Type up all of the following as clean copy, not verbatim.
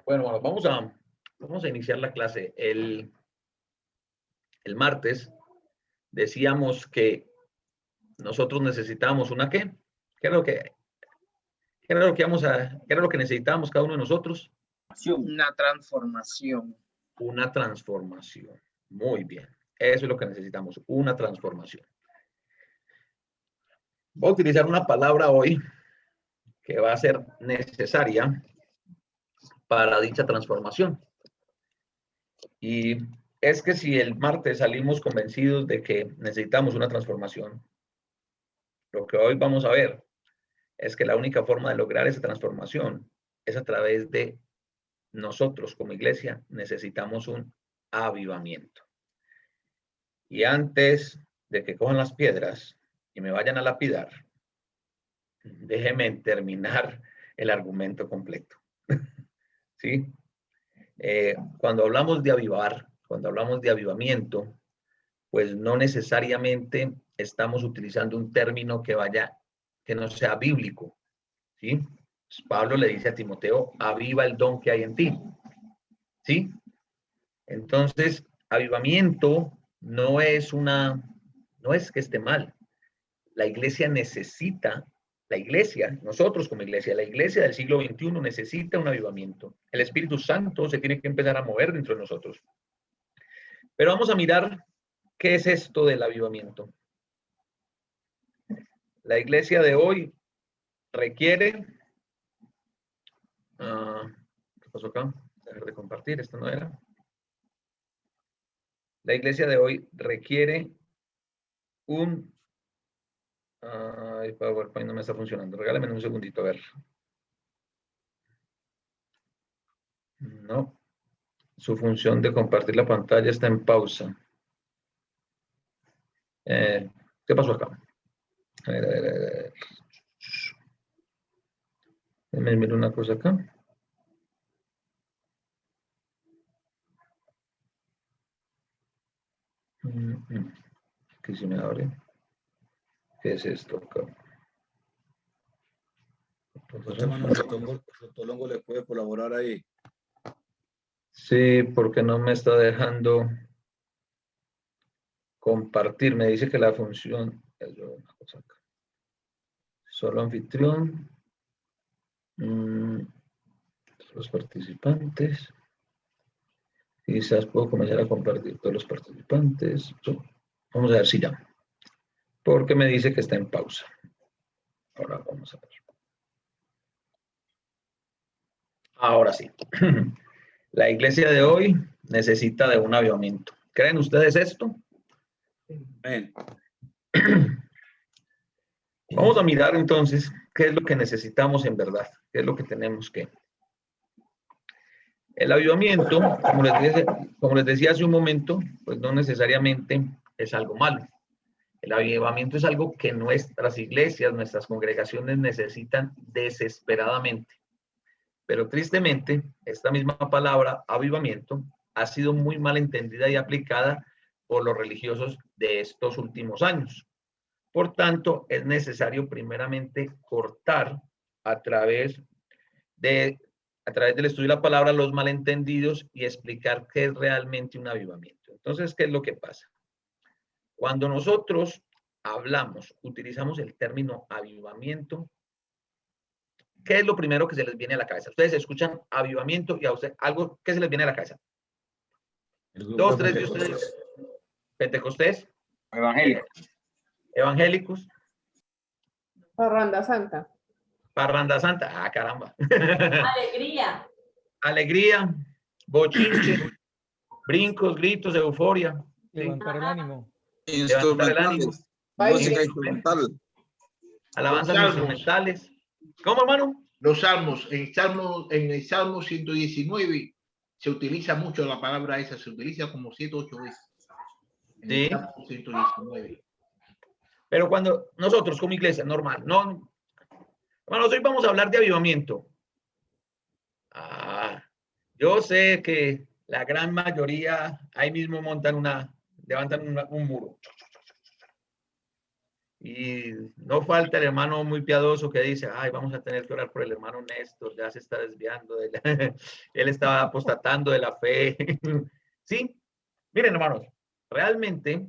Bueno, vamos a iniciar la clase. El martes decíamos que nosotros necesitábamos una ¿qué? ¿Qué era lo que qué era lo que necesitábamos cada uno de nosotros? Una transformación. Una transformación. Muy bien. Eso es lo que necesitamos, una transformación. Voy a utilizar una palabra hoy que va a ser necesaria para dicha transformación. Y es que si el martes salimos convencidos de que necesitamos una transformación, lo que hoy vamos a ver es que la única forma de lograr esa transformación es a través de nosotros como iglesia necesitamos un avivamiento. Y antes de que cojan las piedras y me vayan a lapidar, déjenme terminar el argumento completo. ¿Sí? Cuando hablamos de avivar, cuando hablamos de avivamiento, pues no necesariamente estamos utilizando un término que no sea bíblico, ¿sí? Pablo le dice a Timoteo, aviva el don que hay en ti, ¿sí? Entonces, avivamiento no es que esté mal. La iglesia, nosotros como iglesia, la iglesia del siglo XXI necesita un avivamiento. El Espíritu Santo se tiene que empezar a mover dentro de nosotros. Pero vamos a mirar qué es esto del avivamiento. La iglesia de hoy requiere... ¿qué pasó acá? Dejar de compartir, esto no era. La iglesia de hoy requiere un... PowerPoint no me está funcionando. Regálame un segundito, a ver. No. Su función de compartir la pantalla está en pausa. ¿Qué pasó acá? A ver. Déjame mirar una cosa acá. Aquí se me abre. ¿Qué es esto acá? Sotolongo le puede colaborar ahí. Sí, porque no me está dejando compartir. Me dice que la función... Solo anfitrión. Los participantes. Quizás puedo comenzar a compartir todos los participantes. Vamos a ver si ya. Porque me dice que está en pausa. Ahora vamos a ver. Ahora sí. La iglesia de hoy necesita de un avivamiento. ¿Creen ustedes esto? Vamos a mirar entonces qué es lo que necesitamos en verdad. ¿Qué es lo que tenemos que? El avivamiento, como les decía hace un momento, pues no necesariamente es algo malo. El avivamiento es algo que nuestras iglesias, nuestras congregaciones necesitan desesperadamente. Pero tristemente, esta misma palabra, avivamiento, ha sido muy mal entendida y aplicada por los religiosos de estos últimos años. Por tanto, es necesario primeramente cortar a través del estudio de la palabra los malentendidos y explicar qué es realmente un avivamiento. Entonces, ¿qué es lo que pasa? Cuando nosotros utilizamos el término avivamiento, ¿qué es lo primero que se les viene a la cabeza? Ustedes escuchan avivamiento y a usted algo, ¿qué se les viene a la cabeza? Dos, tres de ustedes. Pentecostés. Evangélicos. Parranda Santa. Parranda Santa. Ah, caramba. Alegría. Alegría, bochinche, brincos, gritos, euforia. Levantar el ánimo. Levantar el ánimo. Música instrumental. Alabanzas instrumentales. ¿Cómo, hermano? Los salmos, en el Salmo 119 se utiliza mucho la palabra esa, se utiliza como 7 o 8 veces. En el Salmo 119. Pero cuando nosotros como iglesia, normal, no. Hermanos, hoy vamos a hablar de avivamiento. Yo sé que la gran mayoría ahí mismo levantan un muro. Y no falta el hermano muy piadoso que dice, ay, vamos a tener que orar por el hermano Néstor, ya se está desviando, él estaba apostatando de la fe. Sí, miren hermanos, realmente,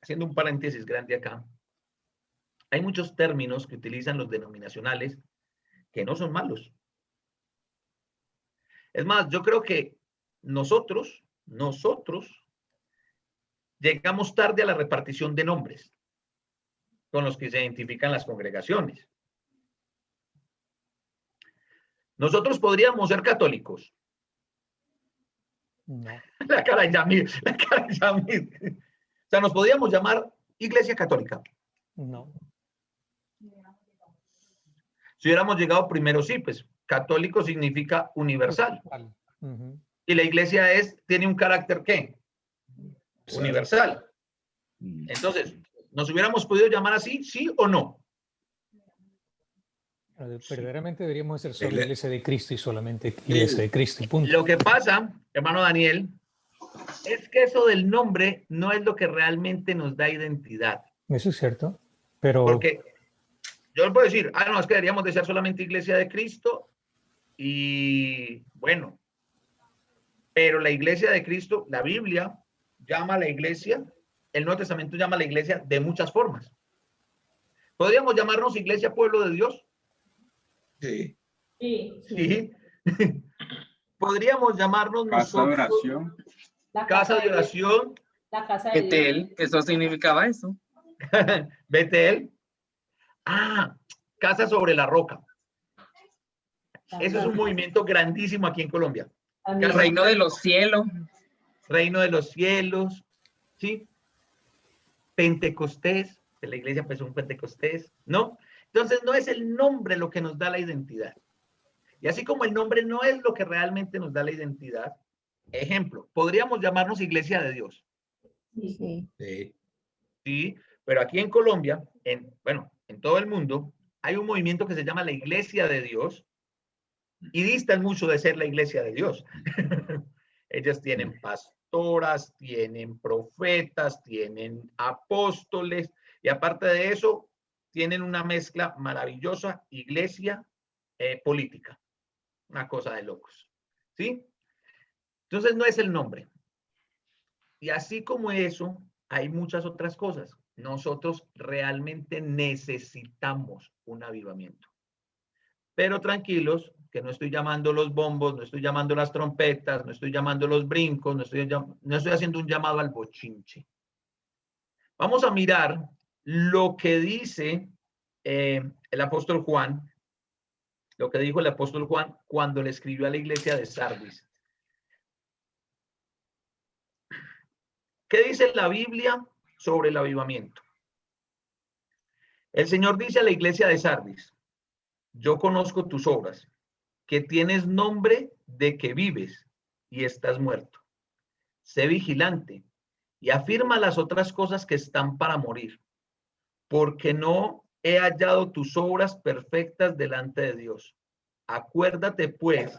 haciendo un paréntesis grande acá, hay muchos términos que utilizan los denominacionales que no son malos. Es más, yo creo que nosotros llegamos tarde a la repartición de nombres con los que se identifican las congregaciones. Nosotros podríamos ser católicos. No. La cara de Yamil. O sea, nos podríamos llamar Iglesia Católica. No. Si hubiéramos llegado primero, sí, pues católico significa universal. Ujú. Y la iglesia tiene un carácter, ¿qué? Universal. Entonces, ¿nos hubiéramos podido llamar así, sí o no? Verdaderamente deberíamos ser solo Igle- Iglesia de Cristo y solamente Iglesia de Cristo y punto. Lo que pasa, hermano Daniel, es que eso del nombre no es lo que realmente nos da identidad. Eso es cierto, pero Porque yo le puedo decir, no, es que deberíamos de ser solamente Iglesia de Cristo y bueno, pero la Iglesia de Cristo, la Biblia llama a la iglesia, el Nuevo Testamento llama a la iglesia de muchas formas. ¿Podríamos llamarnos Iglesia Pueblo de Dios? Sí. Sí. Sí. ¿Podríamos llamarnos Casa de nosotros oración. La Casa de Oración? La casa de Dios. Betel, eso significaba eso. Betel. Casa sobre la roca. Eso es un movimiento grandísimo aquí en Colombia. También. El reino de los cielos. Reino de los cielos, ¿sí? Pentecostés, que la iglesia empezó un Pentecostés, ¿no? Entonces no es el nombre lo que nos da la identidad. Y así como el nombre no es lo que realmente nos da la identidad, ejemplo, podríamos llamarnos Iglesia de Dios, Sí. Sí. ¿sí? Pero aquí en Colombia, en todo el mundo, hay un movimiento que se llama la Iglesia de Dios y distan mucho de ser la Iglesia de Dios. Ellos tienen pastoras, tienen profetas, tienen apóstoles y aparte de eso, tienen una mezcla maravillosa, iglesia política. Una cosa de locos. ¿Sí? Entonces no es el nombre. Y así como eso, hay muchas otras cosas. Nosotros realmente necesitamos un avivamiento. Pero tranquilos, que no estoy llamando los bombos, no estoy llamando las trompetas, no estoy llamando los brincos, no estoy haciendo un llamado al bochinche. Vamos a mirar lo que dice el apóstol Juan, lo que dijo el apóstol Juan cuando le escribió a la iglesia de Sardis. ¿Qué dice la Biblia sobre el avivamiento? El Señor dice a la iglesia de Sardis, yo conozco tus obras, que tienes nombre de que vives y estás muerto. Sé vigilante y afirma las otras cosas que están para morir, porque no he hallado tus obras perfectas delante de Dios. Acuérdate pues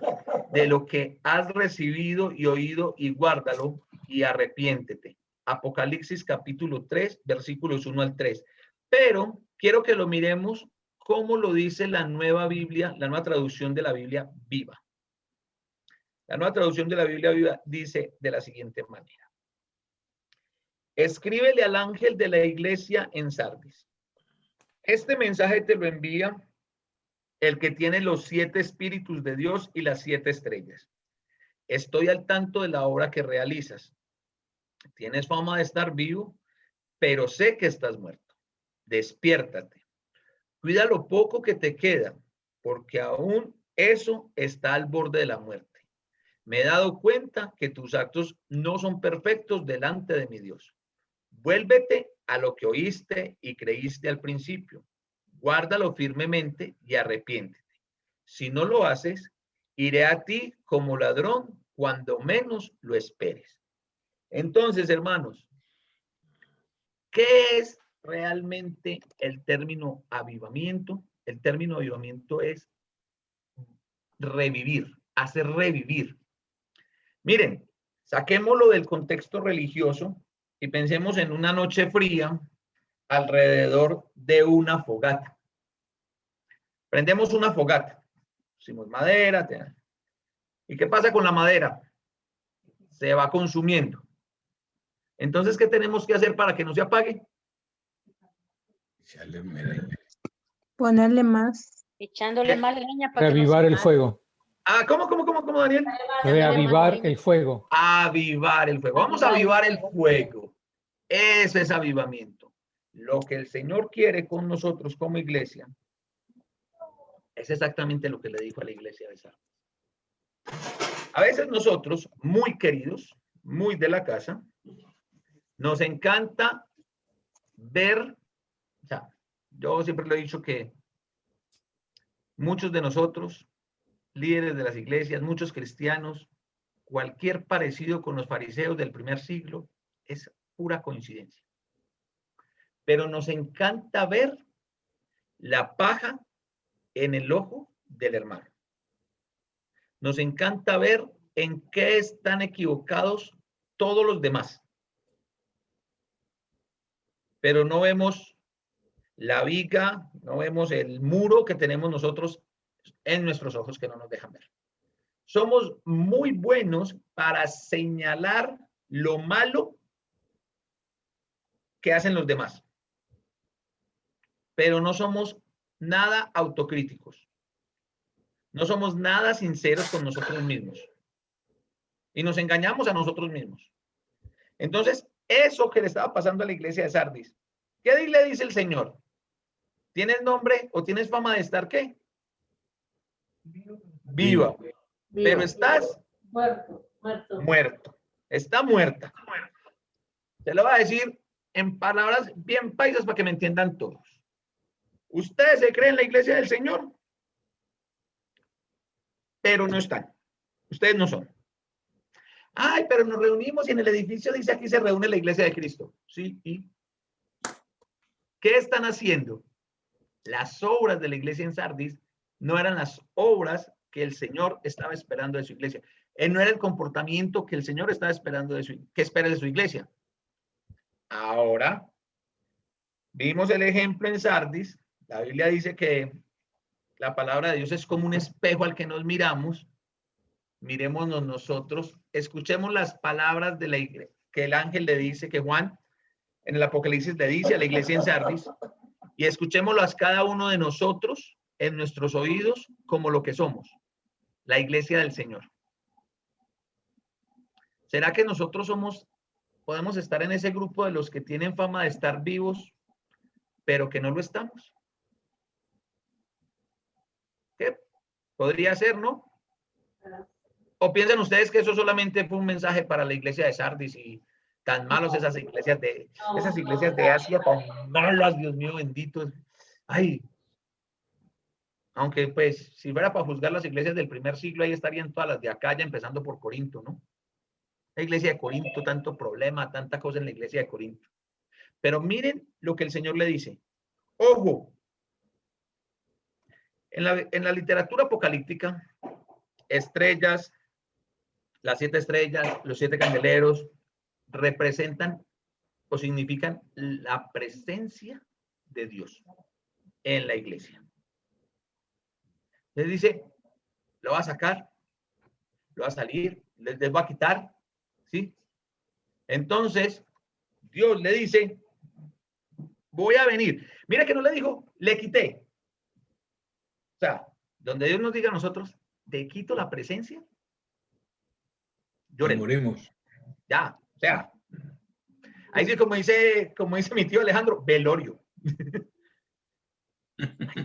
de lo que has recibido y oído y guárdalo y arrepiéntete. Apocalipsis capítulo 3, versículos 1 al 3. Pero quiero que lo miremos como lo dice la nueva Biblia, la nueva traducción de la Biblia viva. La nueva traducción de la Biblia viva dice de la siguiente manera. Escríbele al ángel de la iglesia en Sardis. Este mensaje te lo envía el que tiene los 7 espíritus de Dios y las 7 estrellas. Estoy al tanto de la obra que realizas. Tienes fama de estar vivo, pero sé que estás muerto. Despiértate. Cuida lo poco que te queda, porque aún eso está al borde de la muerte. Me he dado cuenta que tus actos no son perfectos delante de mi Dios. Vuélvete a lo que oíste y creíste al principio. Guárdalo firmemente y arrepiéntete. Si no lo haces, iré a ti como ladrón cuando menos lo esperes. Entonces, hermanos, ¿qué es realmente el término avivamiento? El término avivamiento es revivir, hacer revivir. Miren, saquémoslo del contexto religioso y pensemos en una noche fría alrededor de una fogata. Prendemos una fogata. Pusimos madera. ¿Y qué pasa con la madera? Se va consumiendo. Entonces, ¿qué tenemos que hacer para que no se apague? Ponerle más. Echándole más leña para que no Reavivar se el queme. fuego. Ah, ¿cómo, Daniel? Reavivar el fuego. Avivar el fuego. Vamos a avivar el fuego. Eso es avivamiento. Lo que el Señor quiere con nosotros como iglesia es exactamente lo que le dijo a la iglesia de Sardis. A veces nosotros, muy queridos, muy de la casa, nos encanta ver, o sea, yo siempre lo he dicho que muchos de nosotros, líderes de las iglesias, muchos cristianos, cualquier parecido con los fariseos del primer siglo es pura coincidencia. Pero nos encanta ver la paja en el ojo del hermano. Nos encanta ver en qué están equivocados todos los demás. Pero no vemos la viga, no vemos el muro que tenemos nosotros en nuestros ojos que no nos dejan ver. Somos muy buenos para señalar lo malo que hacen los demás, pero no somos nada autocríticos. No somos nada sinceros con nosotros mismos. Y nos engañamos a nosotros mismos. Entonces, eso que le estaba pasando a la iglesia de Sardis, ¿qué le dice el Señor? ¿Tienes nombre o tienes fama de estar qué? Viva. Pero estás muerto. Está muerta. Te lo voy a decir en palabras bien paisas para que me entiendan todos. Ustedes se creen en la iglesia del Señor, pero no están. Ustedes no son. Ay, pero nos reunimos y en el edificio dice aquí se reúne la iglesia de Cristo. Sí, ¿y qué están haciendo? Las obras de la iglesia en Sardis no eran las obras que el Señor estaba esperando de su iglesia. No era el comportamiento que el Señor estaba esperando que espera de su iglesia. Ahora, vimos el ejemplo en Sardis. La Biblia dice que la palabra de Dios es como un espejo al que nos miramos. Mirémonos nosotros, escuchemos las palabras de la iglesia, que el ángel le dice, que Juan en el Apocalipsis le dice a la iglesia en Sardis, y escuchémoslas cada uno de nosotros en nuestros oídos como lo que somos, la iglesia del Señor. ¿Será que nosotros podemos estar en ese grupo de los que tienen fama de estar vivos, pero que no lo estamos? ¿Qué? Podría ser, ¿no? ¿O piensan ustedes que eso solamente fue un mensaje para la iglesia de Sardis y tan malos esas iglesias de Asia, tan malas, Dios mío bendito? Ay, aunque pues si fuera para juzgar las iglesias del primer siglo, ahí estarían todas las de acá, ya empezando por Corinto, ¿no? La iglesia de Corinto, tanto problema, tanta cosa en la iglesia de Corinto. Pero miren lo que el Señor le dice. Ojo, en la literatura apocalíptica, estrellas, las 7 estrellas, los 7 candeleros, representan o significan la presencia de Dios en la iglesia. Les dice, lo va a sacar, lo va a salir, les va a quitar, ¿sí? Entonces, Dios le dice, voy a venir. Mira que no le dijo, le quité. O sea, donde Dios nos diga a nosotros, te quito la presencia, lloren. Morimos. Ya, o sea, ahí sí, como dice mi tío Alejandro, velorio.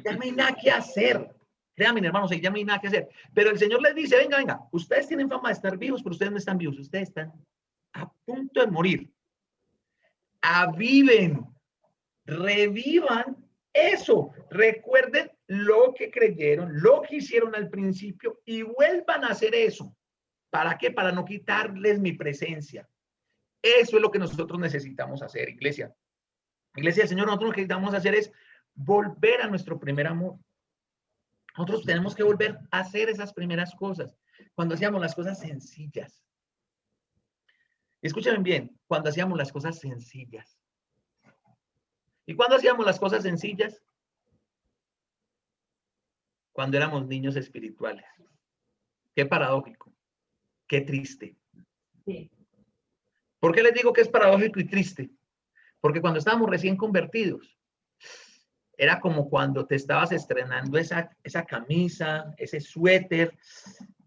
Ya no hay nada que hacer. Créanme, hermanos, ya no hay nada que hacer. Pero el Señor les dice, venga, ustedes tienen fama de estar vivos, pero ustedes no están vivos, ustedes están a punto de morir. Aviven, revivan eso. Recuerden lo que creyeron, lo que hicieron al principio y vuelvan a hacer eso. ¿Para qué? Para no quitarles mi presencia. Eso es lo que nosotros necesitamos hacer, iglesia. Iglesia del Señor, nosotros lo que necesitamos hacer es volver a nuestro primer amor. Nosotros tenemos que volver a hacer esas primeras cosas. Cuando hacíamos las cosas sencillas. Escúchenme bien, cuando hacíamos las cosas sencillas. ¿Y cuándo hacíamos las cosas sencillas? Cuando éramos niños espirituales. Qué paradójico, qué triste. Sí. ¿Por qué les digo que es paradójico y triste? Porque cuando estábamos recién convertidos, era como cuando te estabas estrenando esa camisa, ese suéter,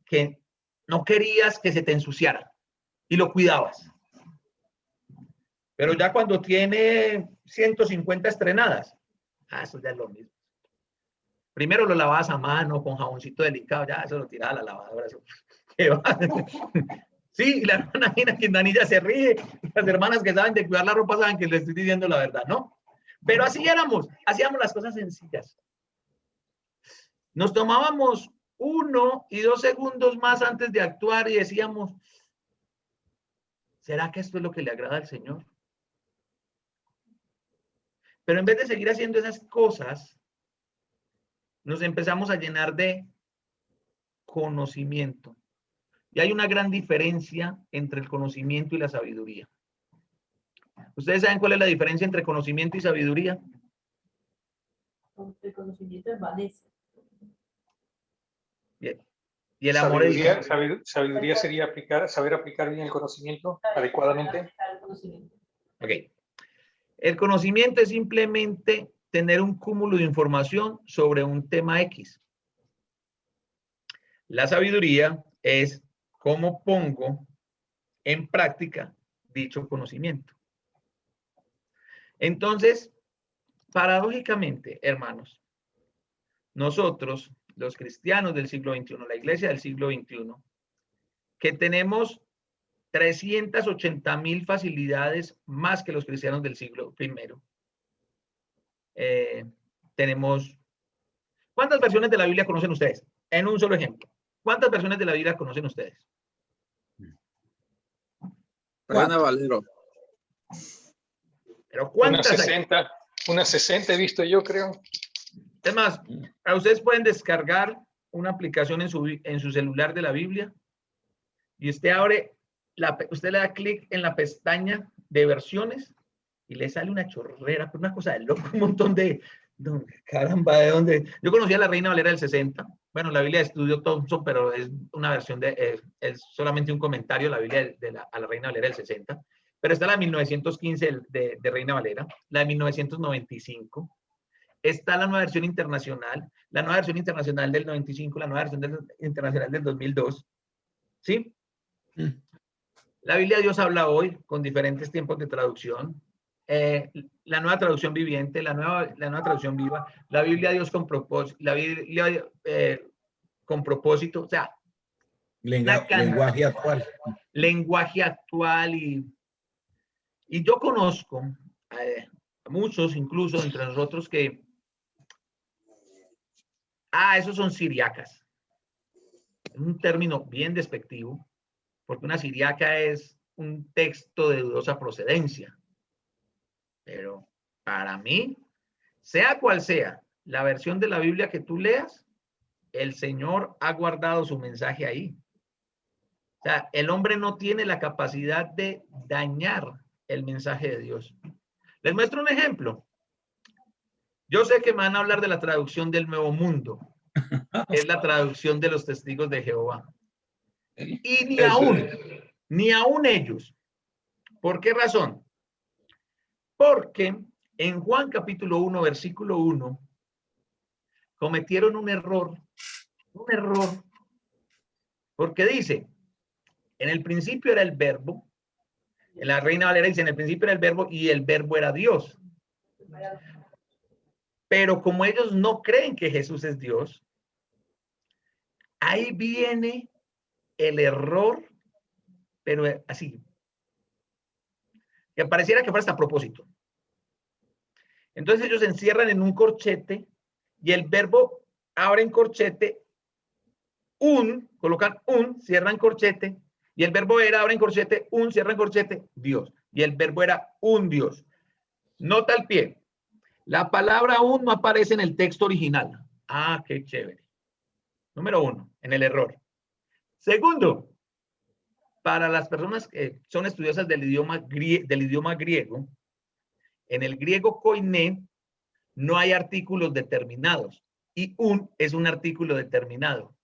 que no querías que se te ensuciara y lo cuidabas. Pero ya cuando tiene 150 estrenadas, eso ya es lo mismo. Primero lo lavabas a mano con jaboncito delicado, ya eso lo tiraba a la lavadora. Eso, ¿qué va? Sí, la hermana Quintanilla se ríe. Las hermanas que saben de cuidar la ropa saben que les estoy diciendo la verdad, ¿no? Pero así éramos, hacíamos las cosas sencillas. Nos tomábamos 1 y 2 segundos más antes de actuar y decíamos, ¿será que esto es lo que le agrada al Señor? Pero en vez de seguir haciendo esas cosas, nos empezamos a llenar de conocimiento. Y hay una gran diferencia entre el conocimiento y la sabiduría. ¿Ustedes saben cuál es la diferencia entre conocimiento y sabiduría? El conocimiento es Vanessa. Bien. Y el amor es... Sabiduría sería saber aplicar bien el conocimiento adecuadamente. Ok. El conocimiento es simplemente tener un cúmulo de información sobre un tema X. La sabiduría es cómo pongo en práctica dicho conocimiento. Entonces, paradójicamente, hermanos, nosotros, los cristianos del siglo XXI, la iglesia del siglo XXI, que tenemos 380,000 facilidades más que los cristianos del siglo I. Tenemos... ¿Cuántas versiones de la Biblia conocen ustedes? En un solo ejemplo. ¿Cuántas versiones de la Biblia conocen ustedes? Reina Valero. Pero ¿cuántas? Unas 60 he visto yo, creo. Es más, ustedes pueden descargar una aplicación en su celular de la Biblia y usted abre, usted le da clic en la pestaña de versiones y le sale una chorrera, una cosa de loco, un montón de... Caramba, ¿de dónde? Yo conocía a la Reina Valera del 60. Bueno, la Biblia de Estudio Thompson, pero es una versión es solamente un comentario, la Biblia a la Reina Valera del 60. Pero está la de 1915 de Reina Valera, la de 1995. Está la nueva versión internacional, la nueva versión internacional del 95, la nueva versión internacional del 2002. ¿Sí? La Biblia de Dios habla hoy con diferentes tiempos de traducción. La nueva traducción viviente, la nueva traducción viva, la Biblia de Dios con propósito, la Biblia con propósito, o sea, Lenguaje actual. Lenguaje actual y yo conozco a muchos, incluso entre nosotros, que esos son siriacas. Es un término bien despectivo, porque una siriaca es un texto de dudosa procedencia. Pero para mí, sea cual sea la versión de la Biblia que tú leas, el Señor ha guardado su mensaje ahí. O sea, el hombre no tiene la capacidad de dañar el mensaje de Dios. Les muestro un ejemplo. Yo sé que me van a hablar de la traducción del Nuevo Mundo. Es la traducción de los testigos de Jehová. Y ni aún ellos. ¿Por qué razón? Porque en Juan capítulo 1, versículo 1, cometieron un error, porque dice, en el principio era el verbo, en la Reina Valera dice, en el principio era el verbo y el verbo era Dios. Pero como ellos no creen que Jesús es Dios, ahí viene el error, pero así, que pareciera que fuera hasta a propósito. Entonces ellos se encierran en un corchete y el verbo abre en corchete, colocan cierran corchete, y el verbo era abre en corchete, cierran corchete, Dios. Y el verbo era un Dios. Nota al pie. La palabra no aparece en el texto original. Qué chévere. Número 1, en el error. Segundo, para las personas que son estudiosas del idioma griego, En el griego koiné no hay artículos determinados y un es un artículo determinado.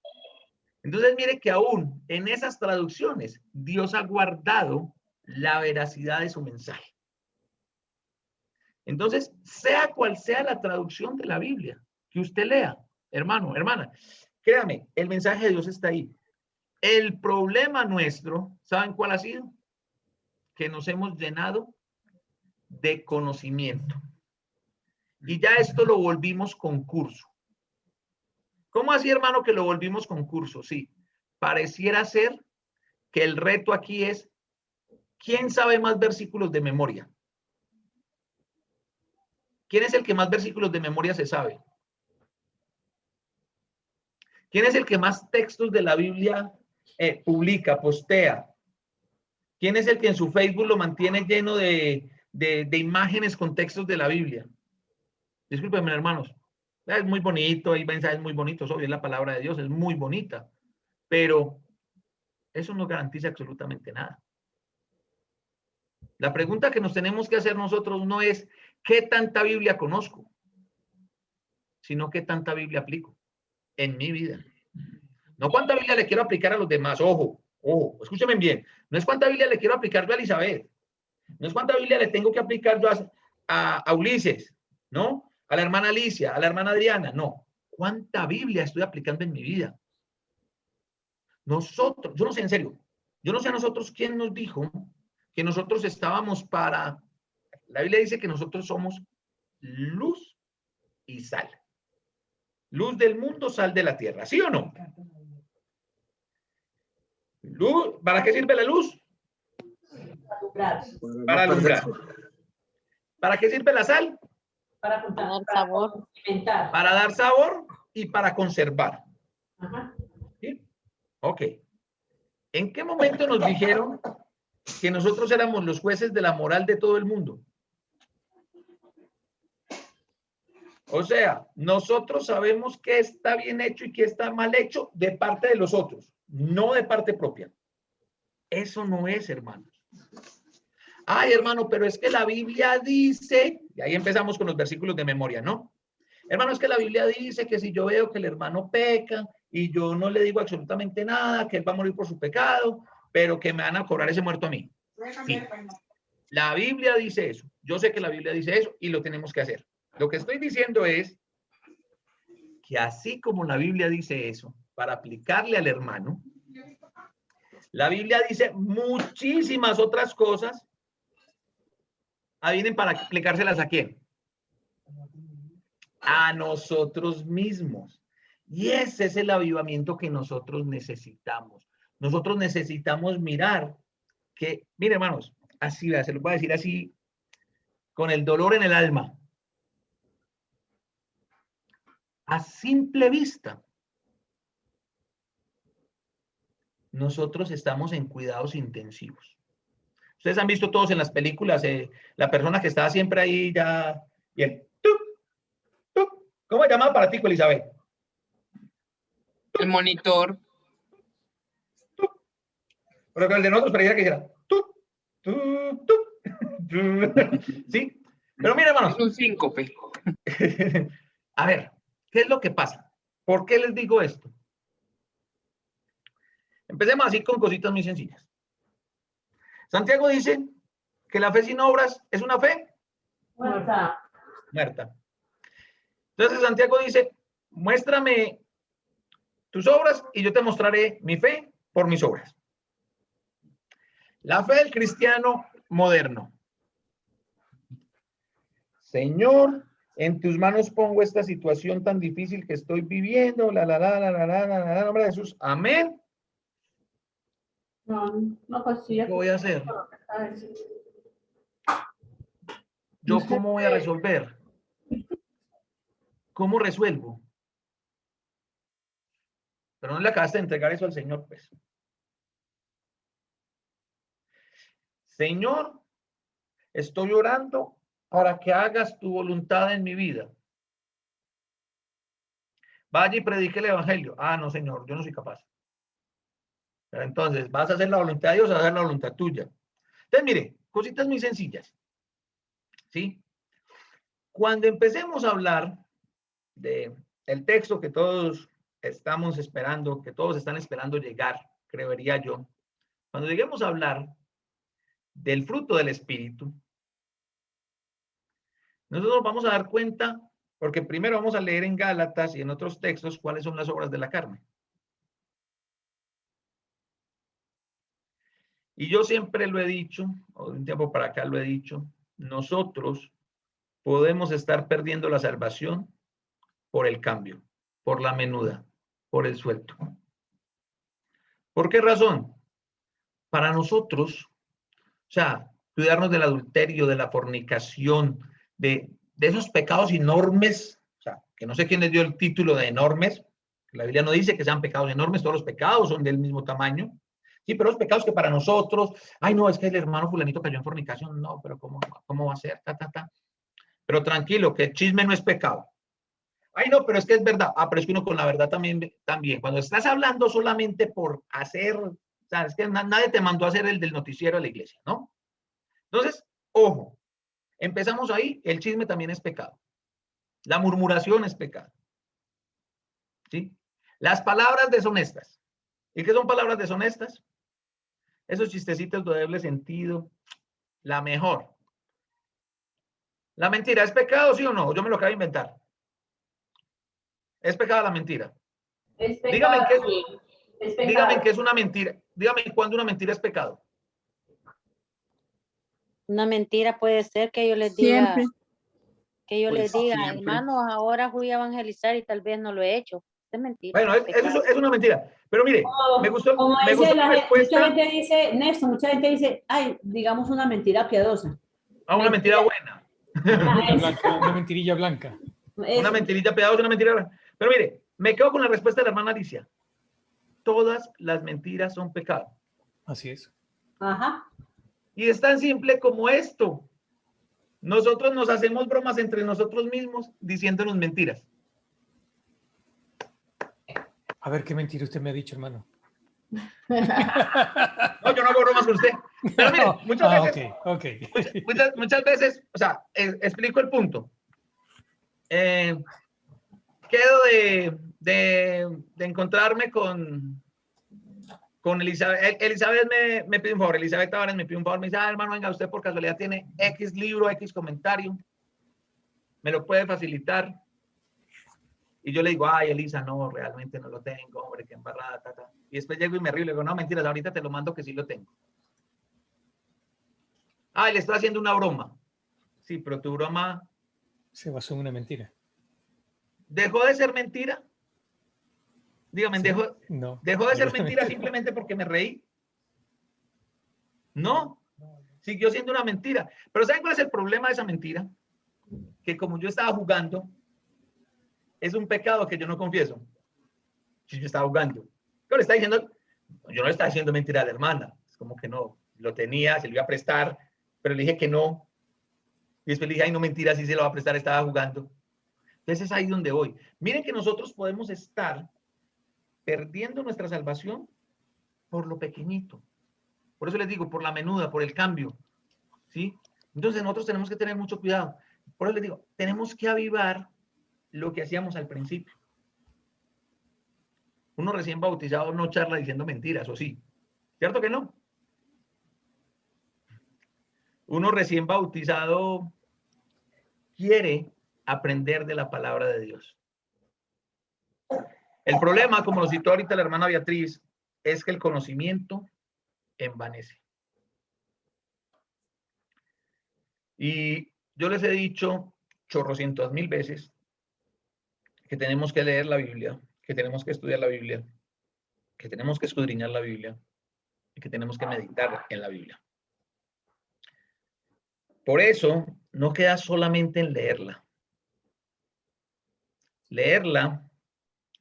Entonces, mire que aún en esas traducciones, Dios ha guardado la veracidad de su mensaje. Entonces, sea cual sea la traducción de la Biblia que usted lea, hermano, hermana, créame, el mensaje de Dios está ahí. El problema nuestro, ¿saben cuál ha sido? Que nos hemos llenado de conocimiento. Y ya esto lo volvimos concurso. ¿Cómo así, hermano, que lo volvimos concurso? Sí, pareciera ser que el reto aquí es ¿quién sabe más versículos de memoria? ¿Quién es el que más versículos de memoria se sabe? ¿Quién es el que más textos de la Biblia publica, postea? ¿Quién es el que en su Facebook lo mantiene lleno de imágenes con textos de la Biblia? Discúlpenme, hermanos. Es muy bonito, hay mensajes muy bonitos, obvio, es la palabra de Dios, es muy bonita, pero eso no garantiza absolutamente nada. La pregunta que nos tenemos que hacer nosotros no es ¿qué tanta Biblia conozco? Sino ¿qué tanta Biblia aplico en mi vida? No cuánta Biblia le quiero aplicar a los demás, ojo, ojo, escúchenme bien, no es cuánta Biblia le quiero aplicar yo a Elizabeth, no es cuánta Biblia le tengo que aplicar yo a Ulises, ¿no? A la hermana Alicia, a la hermana Adriana, no. ¿Cuánta Biblia estoy aplicando en mi vida? Nosotros, yo no sé en serio, yo no sé a nosotros quién nos dijo que nosotros estábamos para, la Biblia dice que nosotros somos luz y sal. Luz del mundo, sal de la tierra, ¿sí o no? Luz, ¿para qué sirve la luz? Para alumbrar. ¿Para qué sirve la sal? Para dar sabor. Para dar sabor y para conservar. Ajá. ¿Sí? Ok. ¿En qué momento nos dijeron que nosotros éramos los jueces de la moral de todo el mundo? O sea, nosotros sabemos qué está bien hecho y qué está mal hecho de parte de los otros, no de parte propia. Eso no es, hermanos. Ay, hermano, pero es que la Biblia dice, y ahí empezamos con los versículos de memoria, ¿no? Hermano, es que la Biblia dice que si yo veo que el hermano peca y yo no le digo absolutamente nada, que él va a morir por su pecado, pero que me van a cobrar ese muerto a mí. Sí. La Biblia dice eso. Yo sé que la Biblia dice eso y lo tenemos que hacer. Lo que estoy diciendo es que así como la Biblia dice eso, para aplicarle al hermano, la Biblia dice muchísimas otras cosas. Vienen para aplicárselas ¿a quién? A nosotros mismos. Y ese es el avivamiento que nosotros necesitamos. Nosotros necesitamos mirar que, mire, hermanos, así, se lo voy a decir así, con el dolor en el alma. A simple vista, nosotros estamos en cuidados intensivos. Ustedes han visto todos en las películas, la persona que estaba siempre ahí ya, y el ¡tup! ¡Tup! ¿Cómo se llama el aparatico, Elizabeth? El monitor. ¡Tup! Pero el de nosotros parecía que hiciera ¡tup! ¡Tup! ¡Tup! ¿Sí? Pero mira, hermanos. Es un síncope. A ver, ¿qué es lo que pasa? ¿Por qué les digo esto? Empecemos así con cositas muy sencillas. Santiago dice que la fe sin obras es una fe Muerta. muerta. Entonces Santiago dice, muéstrame tus obras y yo te mostraré mi fe por mis obras. La fe del cristiano moderno. Señor, en tus manos pongo esta situación tan difícil que estoy viviendo, en nombre de Jesús, amén. No, pues sí. ¿Qué voy a hacer? ¿Yo cómo voy a resolver? ¿Cómo resuelvo? Pero no le acabaste de entregar eso al Señor, pues. Señor, estoy orando para que hagas tu voluntad en mi vida. Vaya y predique el evangelio. Ah, no, Señor, yo no soy capaz. Pero entonces, ¿vas a hacer la voluntad de Dios o vas a hacer la voluntad tuya? Entonces, mire, cositas muy sencillas. ¿Sí? Cuando empecemos a hablar de el texto que todos estamos esperando, que todos están esperando llegar, creería yo, cuando lleguemos a hablar del fruto del Espíritu, nosotros vamos a dar cuenta, porque primero vamos a leer en Gálatas y en otros textos cuáles son las obras de la carne. Y yo siempre lo he dicho, o de un tiempo para acá lo he dicho, nosotros podemos estar perdiendo la salvación por el cambio, por la menuda, por el suelto. ¿Por qué razón? Para nosotros, o sea, cuidarnos del adulterio, de la fornicación, de esos pecados enormes, o sea, que no sé quién les dio el título de enormes, la Biblia no dice que sean pecados enormes, todos los pecados son del mismo tamaño, sí, pero los pecados que para nosotros, ay no, es que el hermano fulanito cayó en fornicación, no, pero ¿cómo va a ser? Pero tranquilo, que el chisme no es pecado. Ay no, pero es que es verdad, pero es que uno con la verdad también, cuando estás hablando solamente por hacer, o sea, es que nadie te mandó a hacer el del noticiero de la iglesia, ¿no? Entonces, ojo, empezamos ahí, el chisme también es pecado. La murmuración es pecado. ¿Sí? Las palabras deshonestas. ¿Y qué son palabras deshonestas? Esos chistecitos de doble sentido. La mejor. ¿La mentira es pecado, sí o no? Yo me lo acabo de inventar. ¿Es pecado la mentira? Es pecado. Dígame que es una mentira. Dígame cuándo una mentira es pecado. Una mentira puede ser que yo les diga, Siempre. Siempre. hermanos, ahora fui a evangelizar y tal vez no lo he hecho. Es mentira. Bueno, eso es una mentira. Pero mire, me gustó la respuesta. Mucha gente dice, Néstor, mucha gente dice, ay, digamos una mentira piadosa. Una mentira buena. Una mentirilla blanca. Una mentirita piadosa, una mentira blanca. Pero mire, me quedo con la respuesta de la hermana Alicia. Todas las mentiras son pecado. Así es. Ajá. Y es tan simple como esto. Nosotros nos hacemos bromas entre nosotros mismos diciéndonos mentiras. A ver qué mentira usted me ha dicho, hermano. No, yo no hago bromas con usted. Pero mire, muchas veces, okay. muchas veces, o sea, explico el punto. Quedo de encontrarme con Elizabeth. Elizabeth me pide un favor. Elizabeth Tavares me pide un favor. Me dice, hermano, venga, usted por casualidad tiene X libro, X comentario. ¿Me lo puede facilitar? Y yo le digo, ay, Elisa, no, realmente no lo tengo, hombre, qué embarrada, Y después llego y me río y le digo, no, mentiras, ahorita te lo mando que sí lo tengo. Ay, le estoy haciendo una broma. Sí, pero tu broma... Se basó en una mentira. ¿Dejó de ser mentira? Dígame, Sí, ¿dejó de ser mentira simplemente porque me reí? No, siguió siendo una mentira. Pero ¿saben cuál es el problema de esa mentira? Que como yo estaba jugando, es un pecado que yo no confieso. Si yo estaba jugando. Yo le estaba diciendo, yo no le estaba diciendo mentira a la hermana. Es como que no, lo tenía, se lo iba a prestar, pero le dije que no. Y después le dije, ay, no, mentira, sí se lo va a prestar, estaba jugando. Entonces es ahí donde voy. Miren que nosotros podemos estar perdiendo nuestra salvación por lo pequeñito. Por eso les digo, por la menuda, por el cambio. ¿Sí? Entonces nosotros tenemos que tener mucho cuidado. Por eso les digo, tenemos que avivar lo que hacíamos al principio. Uno recién bautizado no charla diciendo mentiras, ¿o sí? ¿Cierto que no? Uno recién bautizado quiere aprender de la palabra de Dios. El problema, como lo citó ahorita la hermana Beatriz, es que el conocimiento envanece. Y yo les he dicho chorrocientas mil veces que tenemos que leer la Biblia, que tenemos que estudiar la Biblia, que tenemos que escudriñar la Biblia y que tenemos que meditar en la Biblia. Por eso no queda solamente en leerla. Leerla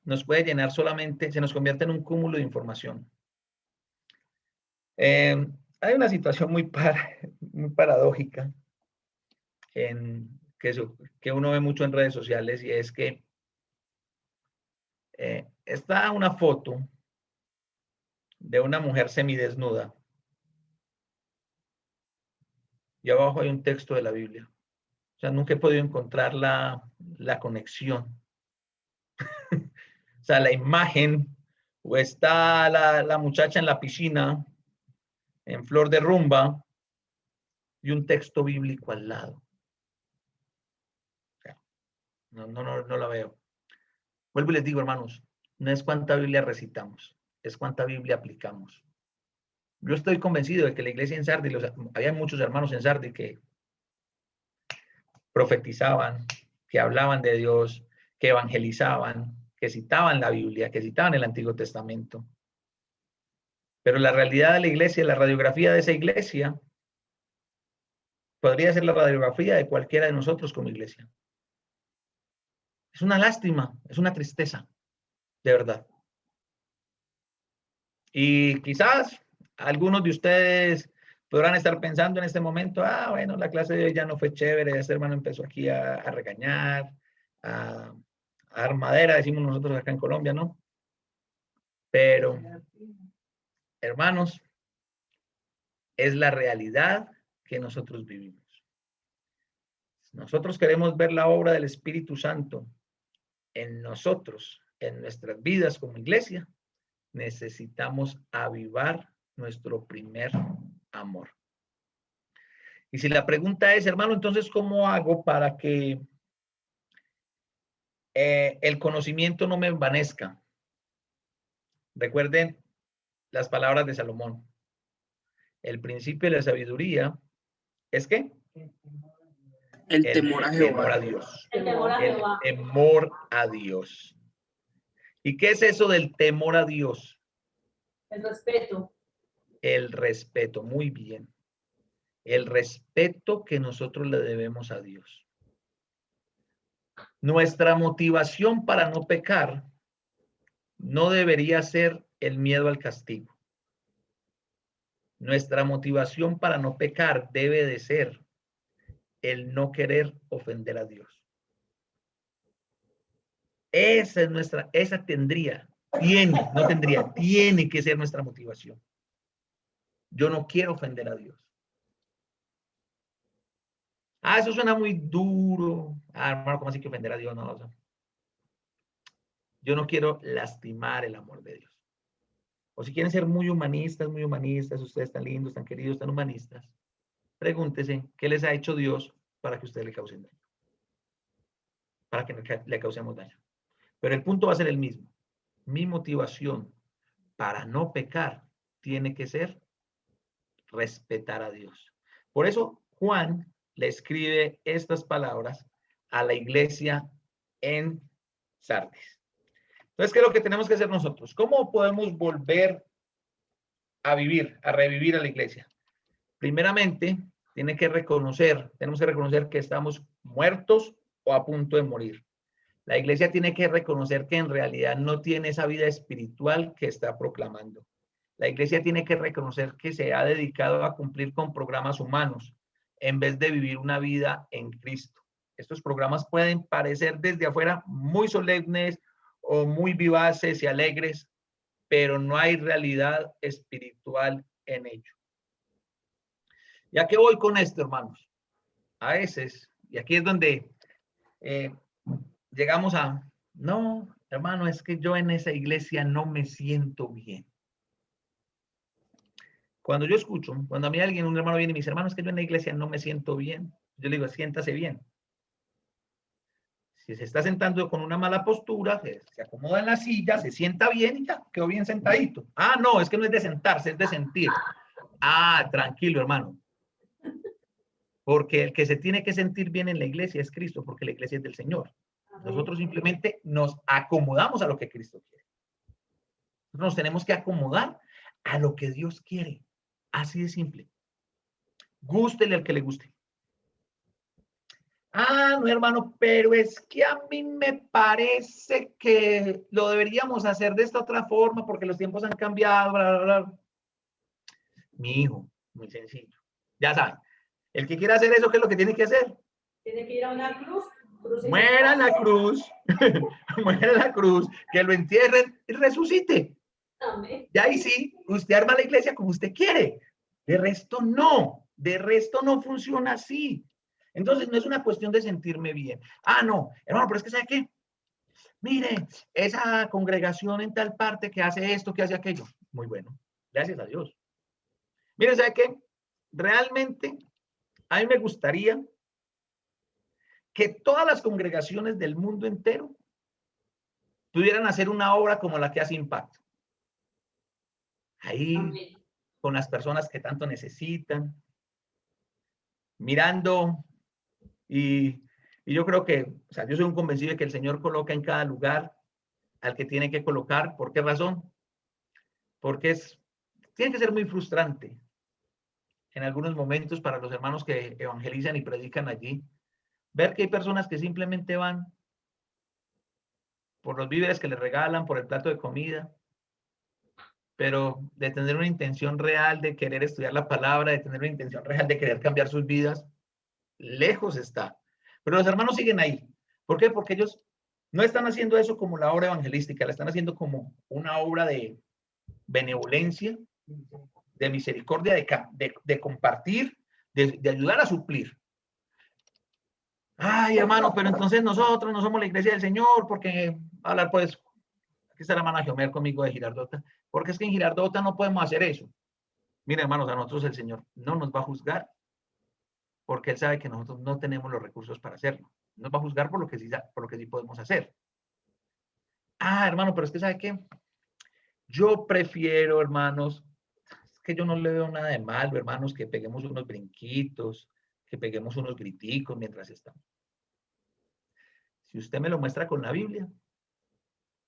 nos puede llenar solamente, se nos convierte en un cúmulo de información. Hay una situación muy paradójica que uno ve mucho en redes sociales y es que está una foto de una mujer semidesnuda y abajo hay un texto de la Biblia. O sea, nunca he podido encontrar la conexión. O sea, la imagen, o está la muchacha en la piscina, en flor de rumba, y un texto bíblico al lado. O sea, no la veo. Vuelvo y les digo, hermanos, no es cuánta Biblia recitamos, es cuánta Biblia aplicamos. Yo estoy convencido de que la iglesia en Sardis, había muchos hermanos en Sardis que profetizaban, que hablaban de Dios, que evangelizaban, que citaban la Biblia, que citaban el Antiguo Testamento. Pero la realidad de la iglesia, la radiografía de esa iglesia, podría ser la radiografía de cualquiera de nosotros como iglesia. Es una lástima, es una tristeza, de verdad. Y quizás algunos de ustedes podrán estar pensando en este momento, bueno, la clase de hoy ya no fue chévere, este hermano empezó aquí a regañar, a dar madera, decimos nosotros acá en Colombia, ¿no? Pero, hermanos, es la realidad que nosotros vivimos. Si nosotros queremos ver la obra del Espíritu Santo en nosotros, en nuestras vidas como iglesia, necesitamos avivar nuestro primer amor. Y si la pregunta es, hermano, entonces, ¿cómo hago para que el conocimiento no me envanezca? Recuerden las palabras de Salomón. El principio de la sabiduría es ¿qué? El temor a temor Jehová. a Dios. El temor a Jehová. El temor a Dios. ¿Y qué es eso del temor a Dios? El respeto. El respeto, muy bien. El respeto que nosotros le debemos a Dios. Nuestra motivación para no pecar no debería ser el miedo al castigo. Nuestra motivación para no pecar debe de ser el no querer ofender a Dios. Esa es nuestra, tiene que ser nuestra motivación. Yo no quiero ofender a Dios. Eso suena muy duro. Hermano, ¿cómo así que ofender a Dios? No, o sea, yo no quiero lastimar el amor de Dios. O si quieren ser muy humanistas, ustedes tan lindos, tan queridos, tan humanistas, pregúntese qué les ha hecho Dios para que ustedes le causen daño. Para que le causemos daño. Pero el punto va a ser el mismo. Mi motivación para no pecar tiene que ser respetar a Dios. Por eso Juan le escribe estas palabras a la iglesia en Sardis. Entonces, ¿qué es lo que tenemos que hacer nosotros? ¿Cómo podemos volver a vivir, a revivir a la iglesia? Primeramente, tenemos que reconocer que estamos muertos o a punto de morir. La iglesia tiene que reconocer que en realidad no tiene esa vida espiritual que está proclamando. La iglesia tiene que reconocer que se ha dedicado a cumplir con programas humanos en vez de vivir una vida en Cristo. Estos programas pueden parecer desde afuera muy solemnes o muy vivaces y alegres, pero no hay realidad espiritual en ello. ¿Ya que voy con esto, hermanos? A veces, y aquí es donde llegamos a, no, hermano, es que yo en esa iglesia no me siento bien. Cuando yo escucho, cuando a mí un hermano viene y me dice, hermano, es que yo en la iglesia no me siento bien, yo le digo, siéntase bien. Si se está sentando con una mala postura, se acomoda en la silla, se sienta bien y ya, quedó bien sentadito. No, es que no es de sentarse, es de sentir. Tranquilo, hermano. Porque el que se tiene que sentir bien en la iglesia es Cristo, porque la iglesia es del Señor. Nosotros simplemente nos acomodamos a lo que Cristo quiere. Nosotros nos tenemos que acomodar a lo que Dios quiere. Así de simple. Gústele al que le guste. No, hermano, pero es que a mí me parece que lo deberíamos hacer de esta otra forma porque los tiempos han cambiado, bla, bla, bla. Mi hijo, muy sencillo. Ya saben, el que quiera hacer eso, ¿qué es lo que tiene que hacer? Tiene que ir a una cruz. Muera la cruz, muera la cruz, que lo entierren y resucite. Amén. Y ahí sí, usted arma la iglesia como usted quiere. De resto no funciona así. Entonces, no es una cuestión de sentirme bien. Ah, no, hermano, pero es que ¿sabe qué? Mire, esa congregación en tal parte que hace esto, que hace aquello. Muy bueno, gracias a Dios. Mire, ¿sabe qué? Realmente, a mí me gustaría que todas las congregaciones del mundo entero pudieran hacer una obra como la que hace Impacto. Ahí, con las personas que tanto necesitan, mirando y yo creo que, o sea, yo soy un convencido de que el Señor coloca en cada lugar al que tiene que colocar. ¿Por qué razón? Porque tiene que ser muy frustrante en algunos momentos para los hermanos que evangelizan y predican allí, ver que hay personas que simplemente van por los víveres que les regalan, por el plato de comida, pero de tener una intención real de querer estudiar la palabra, de tener una intención real de querer cambiar sus vidas, lejos está. Pero los hermanos siguen ahí. ¿Por qué? Porque ellos no están haciendo eso como la obra evangelística, la están haciendo como una obra de benevolencia, de misericordia, de compartir, de ayudar a suplir. Ay, hermano, pero entonces nosotros no somos la iglesia del Señor, porque hablar pues, aquí está la hermana Geomer conmigo de Girardota, porque es que en Girardota no podemos hacer eso. Miren, hermanos, a nosotros el Señor no nos va a juzgar, porque Él sabe que nosotros no tenemos los recursos para hacerlo. Nos va a juzgar por lo que sí podemos hacer. Ah, hermano, pero es que ¿sabe qué? Yo prefiero, hermanos, es que yo no le veo nada de malo, hermanos, que peguemos unos brinquitos, que peguemos unos griticos mientras estamos. Si usted me lo muestra con la Biblia,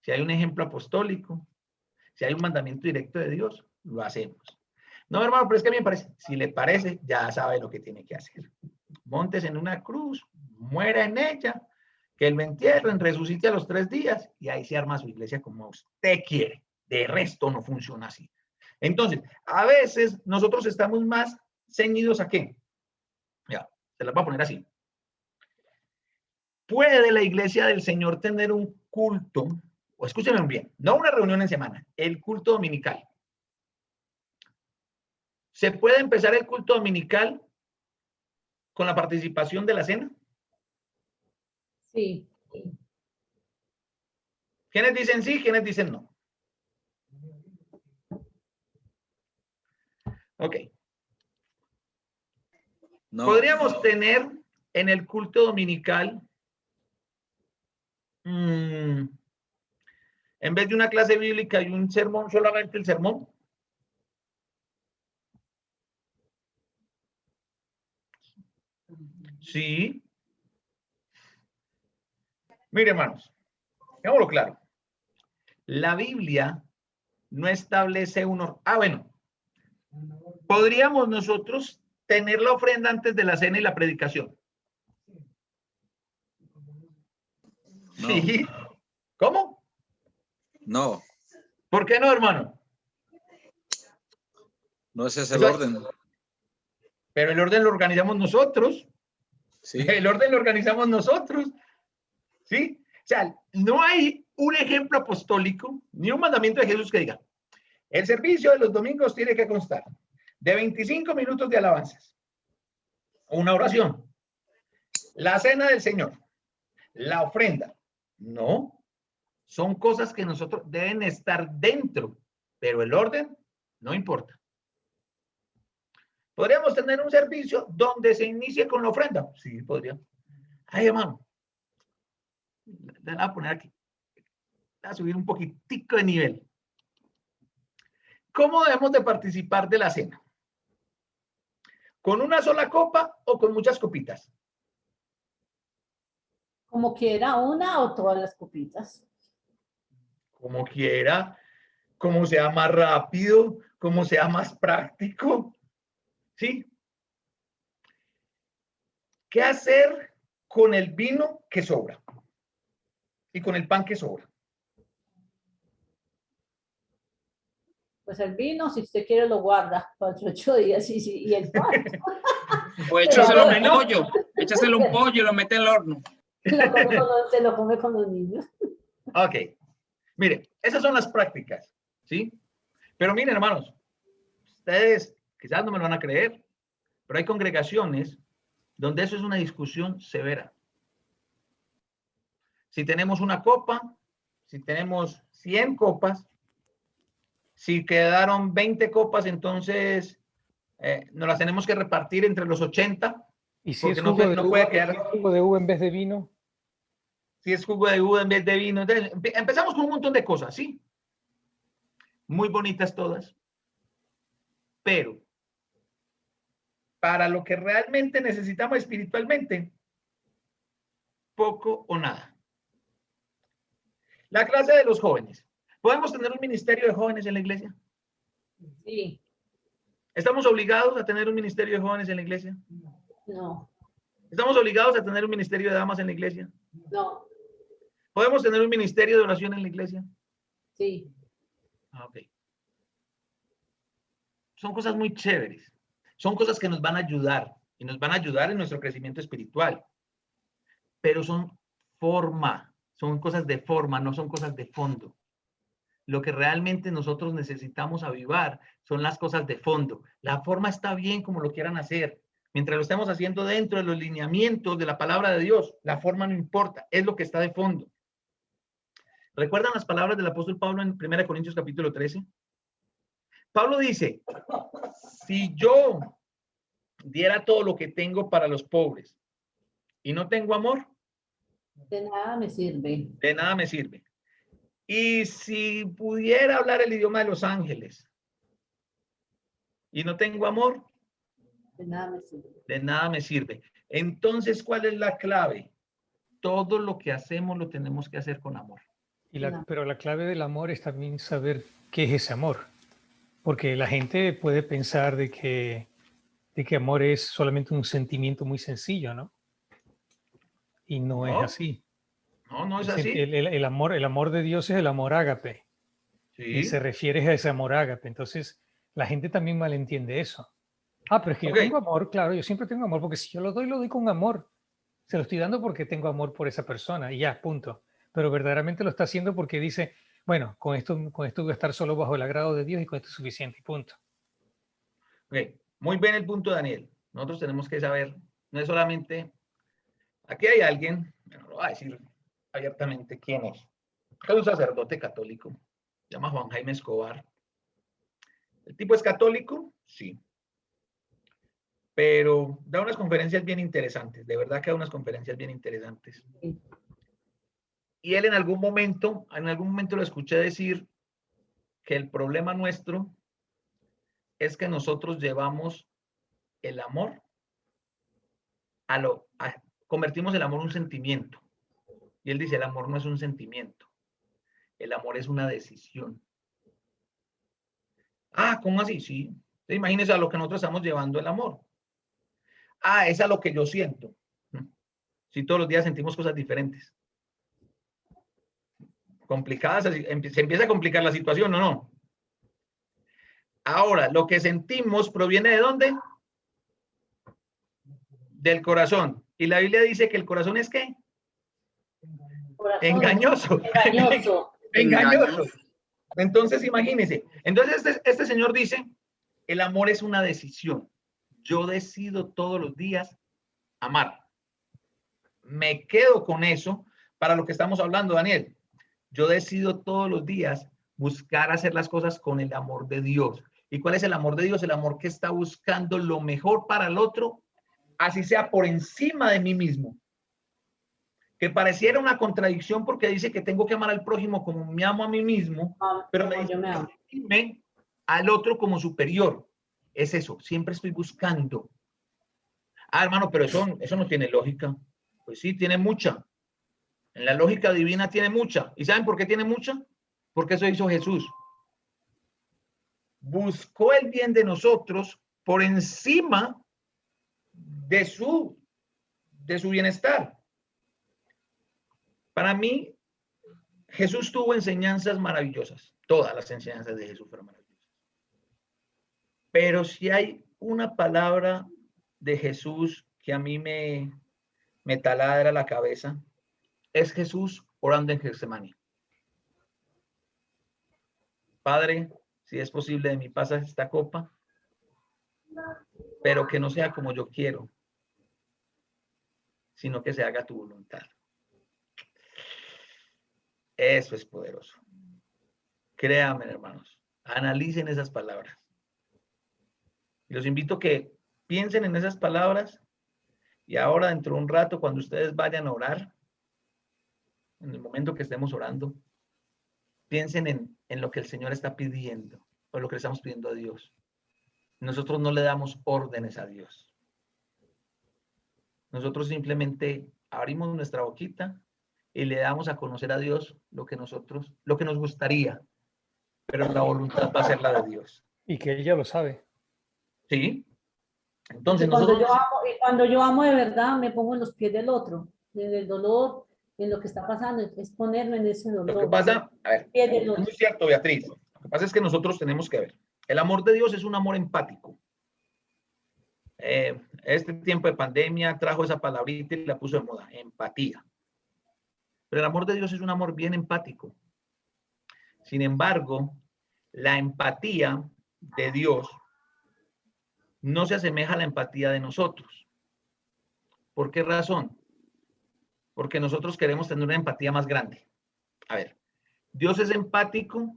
si hay un ejemplo apostólico, si hay un mandamiento directo de Dios, lo hacemos. No, hermano, pero es que a mí me parece, si le parece, ya sabe lo que tiene que hacer. Montes en una cruz, muera en ella, que él lo entierren, resucite a los 3 días y ahí se arma su iglesia como usted quiere. De resto no funciona así. Entonces, a veces nosotros estamos más ceñidos a qué. Ya, se las voy a poner así. ¿Puede la iglesia del Señor tener un culto? O escúchenme bien, no una reunión en semana, el culto dominical. ¿Se puede empezar el culto dominical con la participación de la cena? Sí. ¿Quiénes dicen sí? ¿Quiénes dicen no? Ok. No. Podríamos tener en el culto dominical, en vez de una clase bíblica y un sermón, solamente el sermón. Sí. Mire, hermanos, hagámoslo claro. La Biblia no establece bueno, podríamos nosotros tener la ofrenda antes de la cena y la predicación. No. Sí. ¿Cómo? No. ¿Por qué no, hermano? No ese es el orden. Pero el orden lo organizamos nosotros. Sí. El orden lo organizamos nosotros. ¿Sí? O sea, no hay un ejemplo apostólico ni un mandamiento de Jesús que diga, el servicio de los domingos tiene que constar de 25 minutos de alabanzas, una oración, la cena del Señor, la ofrenda. No, son cosas que nosotros deben estar dentro, pero el orden no importa. ¿Podríamos tener un servicio donde se inicie con la ofrenda? Sí, podría. Ay, hermano, le voy a poner aquí. Voy a subir un poquitico de nivel. ¿Cómo debemos de participar de la cena? ¿Con una sola copa o con muchas copitas? Como quiera, una o todas las copitas. Como quiera, como sea más rápido, como sea más práctico. ¿Sí? ¿Qué hacer con el vino que sobra? Y con el pan que sobra. Pues el vino, si usted quiere, lo guarda para 8 días y el pan. O échaselo un pollo, échaselo un pollo y lo mete en el horno. Se lo come con los niños. Ok. Mire, esas son las prácticas, ¿sí? Pero miren, hermanos, ustedes quizás no me lo van a creer, pero hay congregaciones donde eso es una discusión severa. Si tenemos una copa, si tenemos 100 copas, si quedaron 20 copas, entonces nos las tenemos que repartir entre los 80. ¿Y si Porque es no jugo, puede- de no uva, puede quedar- si es jugo de uva en vez de vino? Si es jugo de uva en vez de vino. Entonces, empezamos con un montón de cosas, ¿sí? Muy bonitas todas. Pero para lo que realmente necesitamos espiritualmente, poco o nada. La clase de los jóvenes. ¿Podemos tener un ministerio de jóvenes en la iglesia? Sí, ¿Estamos obligados a tener un ministerio de jóvenes en la iglesia? no, ¿Estamos obligados a tener un ministerio de damas en la iglesia? no, ¿Podemos tener un ministerio de oración en la iglesia? sí. Ah, ok. Son cosas muy chéveres. Son cosas que nos van a ayudar y nos van a ayudar en nuestro crecimiento espiritual. Pero son forma, son cosas de forma, no son cosas de fondo. Lo que realmente nosotros necesitamos avivar son las cosas de fondo. La forma está bien como lo quieran hacer. Mientras lo estemos haciendo dentro de los lineamientos de la palabra de Dios, la forma no importa, es lo que está de fondo. ¿Recuerdan las palabras del apóstol Pablo en 1 Corintios capítulo 13? Pablo dice, si yo diera todo lo que tengo para los pobres y no tengo amor, De nada me sirve. de nada me sirve. Y si pudiera hablar el idioma de los ángeles y no tengo amor, De nada me sirve. de nada me sirve. Entonces, ¿cuál es la clave? Todo lo que hacemos lo tenemos que hacer con amor. No. Pero la clave del amor es también saber qué es ese amor. Porque la gente puede pensar de que amor es solamente un sentimiento muy sencillo, ¿no? Y no es No. así. No, no es El, así. el amor de Dios es el amor ágape. Y Sí. se refiere a ese amor ágape. Entonces, la gente también malentiende eso. Ah, pero es que Ok. yo tengo amor, claro, yo siempre tengo amor, porque si yo lo doy con amor. Se lo estoy dando porque tengo amor por esa persona y ya, punto. Pero verdaderamente lo está haciendo porque dice, bueno, con esto voy a estar solo bajo el agrado de Dios y con esto es suficiente y punto. Ok. Muy bien el punto, Daniel. Nosotros tenemos que saber, no es solamente, aquí hay alguien, no lo voy a decir abiertamente quién es. Es un sacerdote católico, se llama Juan Jaime Escobar. ¿El tipo es católico? Sí. Pero da unas conferencias bien interesantes, de verdad que da unas conferencias bien interesantes. Y él en algún momento lo escuché decir que el problema nuestro es que nosotros llevamos el amor convertimos el amor en un sentimiento. Y él dice, el amor no es un sentimiento, el amor es una decisión. Ah, ¿cómo así? Sí. Imagínense a lo que nosotros estamos llevando el amor. Ah, es a lo que yo siento. Si todos los días sentimos cosas diferentes. Complicadas, se empieza a complicar la situación, ¿o no? Ahora, lo que sentimos proviene ¿de dónde? Del corazón. Y la Biblia dice que el corazón es ¿qué? Corazón. Engañoso. Engañoso. Engañoso. Entonces, imagínense. Entonces, este señor dice, el amor es una decisión. Yo decido todos los días amar. Me quedo con eso para lo que estamos hablando, Daniel. Yo decido todos los días buscar hacer las cosas con el amor de Dios. ¿Y cuál es el amor de Dios? El amor que está buscando lo mejor para el otro, así sea por encima de mí mismo. Que pareciera una contradicción porque dice que tengo que amar al prójimo como me amo a mí mismo, pero me dice que al otro como superior. Es eso, siempre estoy buscando. Ah, hermano, pero eso no tiene lógica. Pues sí, tiene mucha. En la lógica divina tiene mucha. ¿Y saben por qué tiene mucha? Porque eso hizo Jesús. Buscó el bien de nosotros por encima de su bienestar. Para mí, Jesús tuvo enseñanzas maravillosas. Todas las enseñanzas de Jesús fueron maravillosas. Pero si hay una palabra de Jesús que a mí me taladra la cabeza, es Jesús orando en Getsemaní. Padre, si es posible de mí pasa esta copa, pero que no sea como yo quiero, sino que se haga tu voluntad. Eso es poderoso. Créanme, hermanos, analicen esas palabras. Y los invito a que piensen en esas palabras y ahora dentro de un rato, cuando ustedes vayan a orar, en el momento que estemos orando, piensen en lo que el Señor está pidiendo o lo que le estamos pidiendo a Dios. Nosotros no le damos órdenes a Dios. Nosotros simplemente abrimos nuestra boquita y le damos a conocer a Dios lo que nos gustaría, pero la voluntad va a ser la de Dios. Y que Él ya lo sabe. ¿Sí? Entonces Y cuando yo amo de verdad, me pongo en los pies del otro, en el dolor, en lo que está pasando, es ponerme en ese dolor. Lo que pasa, a ver, es muy cierto, Beatriz. Lo que pasa es que nosotros tenemos que ver. El amor de Dios es un amor empático. Este tiempo de pandemia trajo esa palabrita y la puso de moda, empatía. Pero el amor de Dios es un amor bien empático. Sin embargo, la empatía de Dios no se asemeja a la empatía de nosotros. ¿Por qué razón? Porque nosotros queremos tener una empatía más grande. A ver, Dios es empático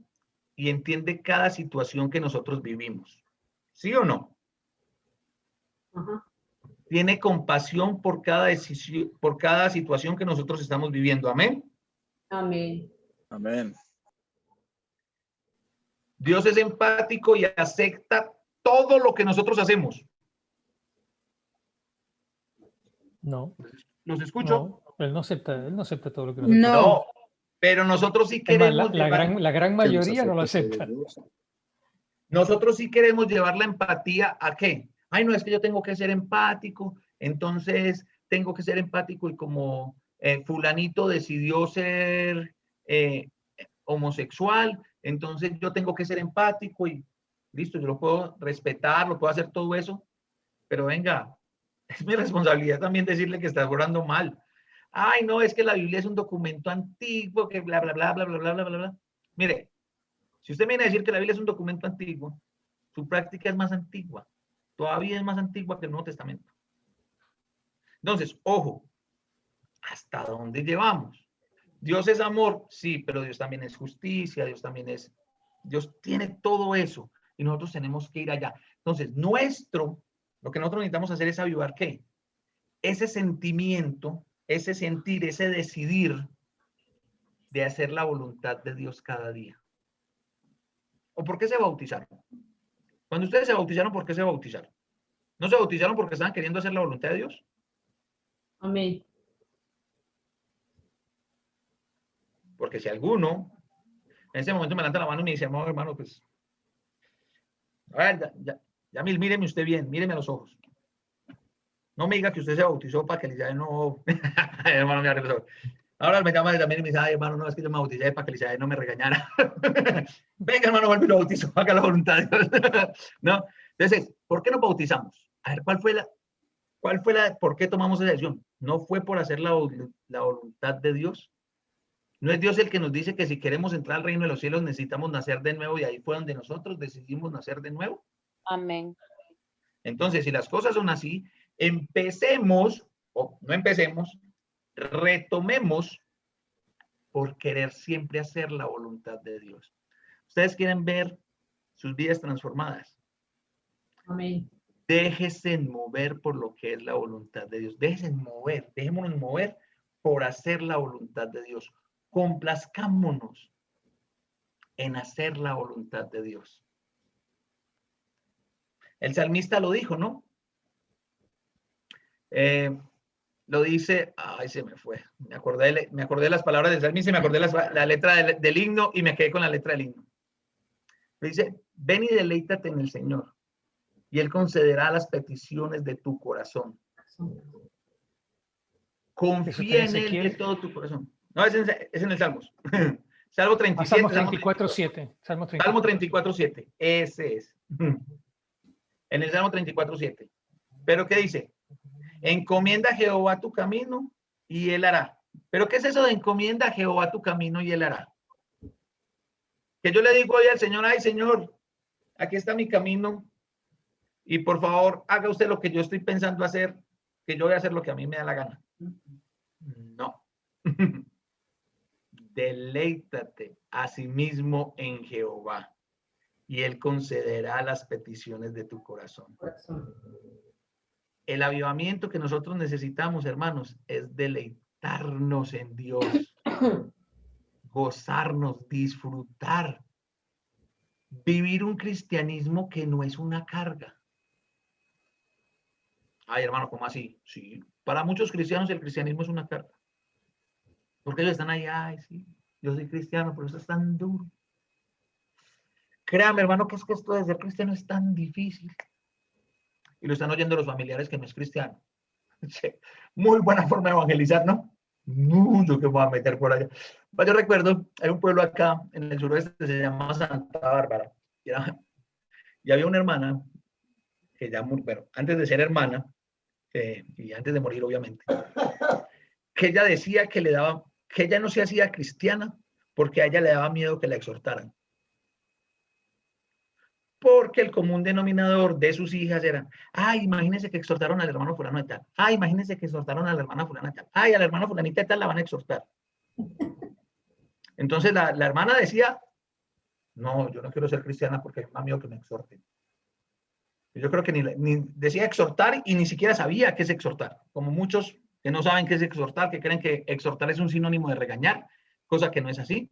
y entiende cada situación que nosotros vivimos. ¿Sí o no? Ajá. Tiene compasión por cada decisión, por cada situación que nosotros estamos viviendo. Amén. Amén. Amén. Dios es empático y acepta todo lo que nosotros hacemos. No. ¿Los escucho? No, él no acepta todo lo que No. No, pero nosotros sí Es más, queremos la gran mayoría no lo acepta. Nosotros sí queremos llevar la empatía ¿a qué? Ay, no, es que yo tengo que ser empático, entonces tengo que ser empático y como fulanito decidió ser homosexual, entonces yo tengo que ser empático y listo, yo lo puedo respetar, lo puedo hacer todo eso, pero venga, es mi responsabilidad también decirle que está orando mal. Ay, no, es que la Biblia es un documento antiguo, que bla, bla, bla, bla, bla, bla, bla, bla, bla. Mire, si usted viene a decir que la Biblia es un documento antiguo, su práctica es más antigua. Todavía es más antigua que el Nuevo Testamento. Entonces, ojo, ¿hasta dónde llevamos? Dios es amor, sí, pero Dios también es justicia, Dios tiene todo eso y nosotros tenemos que ir allá. Entonces, lo que nosotros necesitamos hacer es avivar ¿qué? Ese sentimiento, ese sentir, ese decidir de hacer la voluntad de Dios cada día. ¿O por qué se bautizaron? Cuando ustedes se bautizaron, ¿por qué se bautizaron? ¿No se bautizaron porque estaban queriendo hacer la voluntad de Dios? Amén. Porque si alguno en ese momento me levanta la mano y me dice, no, hermano, pues, a ver, ya míreme usted bien, míreme a los ojos. No me diga que usted se bautizó para que Elizabeth no... hermano, me abre los ojos. Ahora me llama también y me dice, ay, hermano, no, es que yo me bauticé para que Elizabeth no me regañara. Venga, hermano, vuelve y lo bautizo, haga la voluntad de Dios. ¿No? Entonces, ¿por qué nos bautizamos? A ver, ¿por qué tomamos esa decisión? ¿No fue por hacer la voluntad de Dios? ¿No es Dios el que nos dice que si queremos entrar al reino de los cielos necesitamos nacer de nuevo y ahí fue donde nosotros decidimos nacer de nuevo? Amén. Entonces, si las cosas son así, empecemos, o no empecemos, retomemos por querer siempre hacer la voluntad de Dios. Ustedes quieren ver sus vidas transformadas. Amén. Déjense mover por lo que es la voluntad de Dios. Dejémonos mover por hacer la voluntad de Dios. Complazcámonos en hacer la voluntad de Dios. El salmista lo dijo, ¿no? Lo dice, ay, se me fue. Me acordé de las palabras del salmista y me acordé la letra del himno y me quedé con la letra del himno. Dice, ven y deleítate en el Señor y Él concederá las peticiones de tu corazón. Confía en Él de todo tu corazón. No, es en el Salmos. Salmo 37. Salmo 34:7. Salmo 34:7. Ese es. En el Salmo 34:7. Pero ¿qué dice? Encomienda a Jehová tu camino y Él hará. ¿Pero qué es eso de encomienda a Jehová tu camino y Él hará? Que yo le digo hoy al Señor, ay Señor, aquí está mi camino y por favor haga usted lo que yo estoy pensando hacer que yo voy a hacer lo que a mí me da la gana. No. Deleítate a sí mismo en Jehová y Él concederá las peticiones de tu corazón. El avivamiento que nosotros necesitamos, hermanos, es deleitarnos en Dios, gozarnos, disfrutar, vivir un cristianismo que no es una carga. Ay, hermano, ¿cómo así? Sí, para muchos cristianos el cristianismo es una carga. Porque ellos están ahí, ay, sí, yo soy cristiano, pero eso es tan duro. Créame, hermano, que es que esto de ser cristiano es tan difícil. Y lo están oyendo los familiares que no es cristiano. Muy buena forma de evangelizar, ¿no? Mucho que me voy a meter por allá. Yo recuerdo, hay un pueblo acá en el suroeste que se llama Santa Bárbara. Y había una hermana que ya, bueno, antes de ser hermana, y antes de morir, obviamente, que ella decía que ella no se hacía cristiana porque a ella le daba miedo que la exhortaran. Porque el común denominador de sus hijas era, ay, imagínense que exhortaron al hermano fulano de tal, ay, imagínense que exhortaron a la hermana fulana de tal, ay, a la hermana fulanita de tal la van a exhortar. Entonces la hermana decía, no, yo no quiero ser cristiana porque me da miedo que me exhorten. Yo creo que ni decía exhortar y ni siquiera sabía qué es exhortar, como muchos que no saben qué es exhortar, que creen que exhortar es un sinónimo de regañar, cosa que no es así.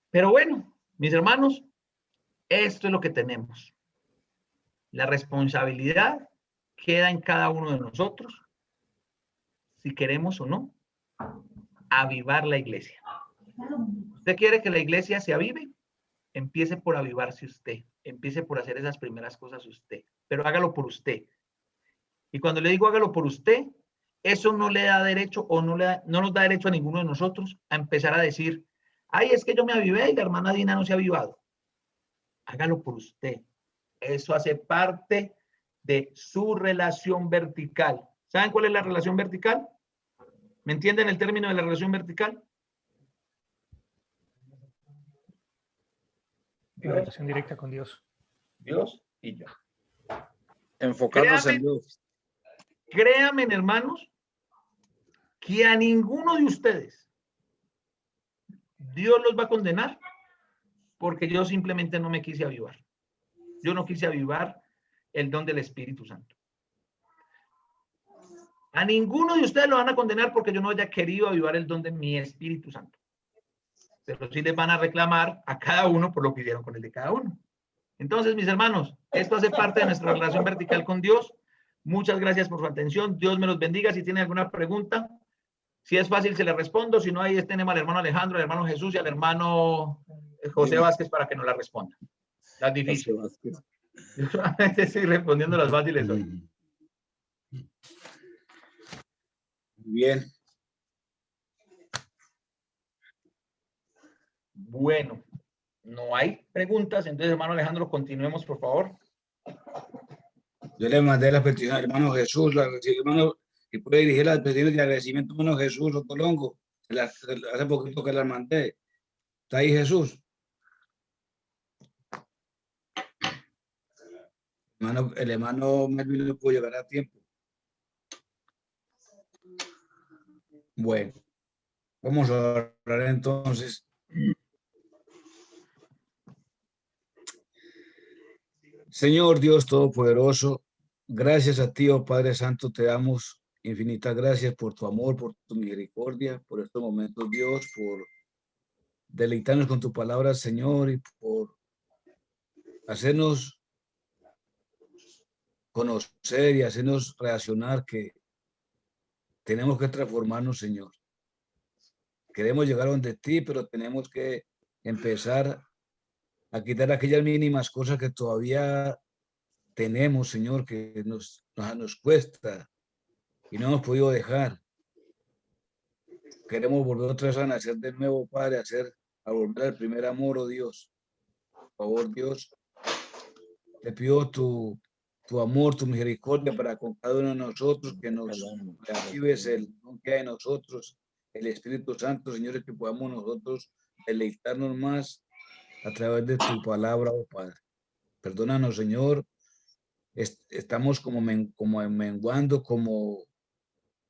Pero bueno, mis hermanos, esto es lo que tenemos. La responsabilidad queda en cada uno de nosotros, si queremos o no, avivar la iglesia. ¿Usted quiere que la iglesia se avive? Empiece por avivarse usted. Empiece por hacer esas primeras cosas usted. Pero hágalo por usted. Y cuando le digo hágalo por usted, eso no le da derecho o no nos da derecho a ninguno de nosotros a empezar a decir, ay, es que yo me avivé y la hermana Dina no se ha avivado. Hágalo por usted. Eso hace parte de su relación vertical. ¿Saben cuál es la relación vertical? ¿Me entienden el término de la relación vertical? La relación directa con Dios. Dios y yo. Enfocarnos en Dios. Créanme, hermanos, que a ninguno de ustedes Dios los va a condenar porque yo simplemente no me quise avivar. Yo no quise avivar el don del Espíritu Santo. A ninguno de ustedes lo van a condenar porque yo no haya querido avivar el don de mi Espíritu Santo. Pero sí les van a reclamar a cada uno por lo que hicieron con el de cada uno. Entonces, mis hermanos, esto hace parte de nuestra relación vertical con Dios. Muchas gracias por su atención. Dios me los bendiga. Si tienen alguna pregunta, si es fácil, se le respondo. Si no, ahí tenemos al hermano Alejandro, al hermano Jesús y al hermano José Vázquez para que nos la respondan. Las difíciles. Yo solamente estoy respondiendo las fáciles hoy. Bien. Bueno, no hay preguntas. Entonces, hermano Alejandro, continuemos, por favor. Yo le mandé la petición al hermano Jesús, hermano, que puede dirigir las peticiones de agradecimiento al hermano Jesús Otolongo. Hace poquito que las mandé. ¿Está ahí Jesús? El hermano Melvin no pudo llegar a tiempo. Bueno, vamos a orar entonces. Señor Dios Todopoderoso, gracias a ti, oh Padre Santo, te damos infinitas gracias por tu amor, por tu misericordia, por estos momentos, Dios, por deleitarnos con tu palabra, Señor, y por hacernos conocer y hacernos reaccionar que tenemos que transformarnos, Señor. Queremos llegar donde ti, pero tenemos que empezar a quitar aquellas mínimas cosas que todavía tenemos, Señor, que nos cuesta y no hemos podido dejar. Queremos volver otra vez a nacer de nuevo, Padre, a volver al primer amor, oh Dios. Por favor, Dios, te pido tu amor, tu misericordia para con cada uno de nosotros, que nos reactives el don que hay en nosotros, el Espíritu Santo, Señor, que podamos nosotros deleitarnos más a través de tu palabra, oh Padre. Perdónanos, Señor, estamos como menguando, como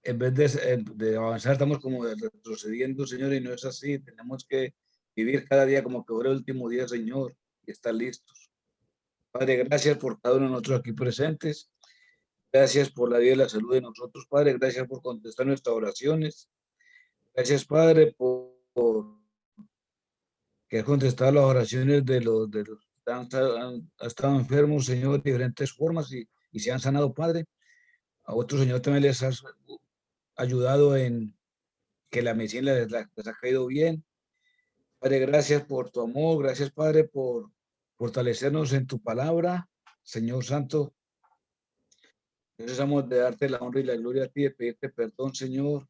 en vez de avanzar, estamos como retrocediendo, Señor, y no es así. Tenemos que vivir cada día como que fuera el último día, Señor, y estar listos. Padre, gracias por cada uno de nosotros aquí presentes. Gracias por la vida y la salud de nosotros, Padre. Gracias por contestar nuestras oraciones. Gracias, Padre, por que has contestado las oraciones de los que han estado enfermos, Señor, de diferentes formas y se han sanado, Padre. A otros, Señor, también les has ayudado en que la medicina les ha caído bien. Padre, gracias por tu amor. Gracias, Padre, por fortalecernos en tu palabra. Señor Santo, necesitamos de darte la honra y la gloria a ti, de pedirte perdón, Señor,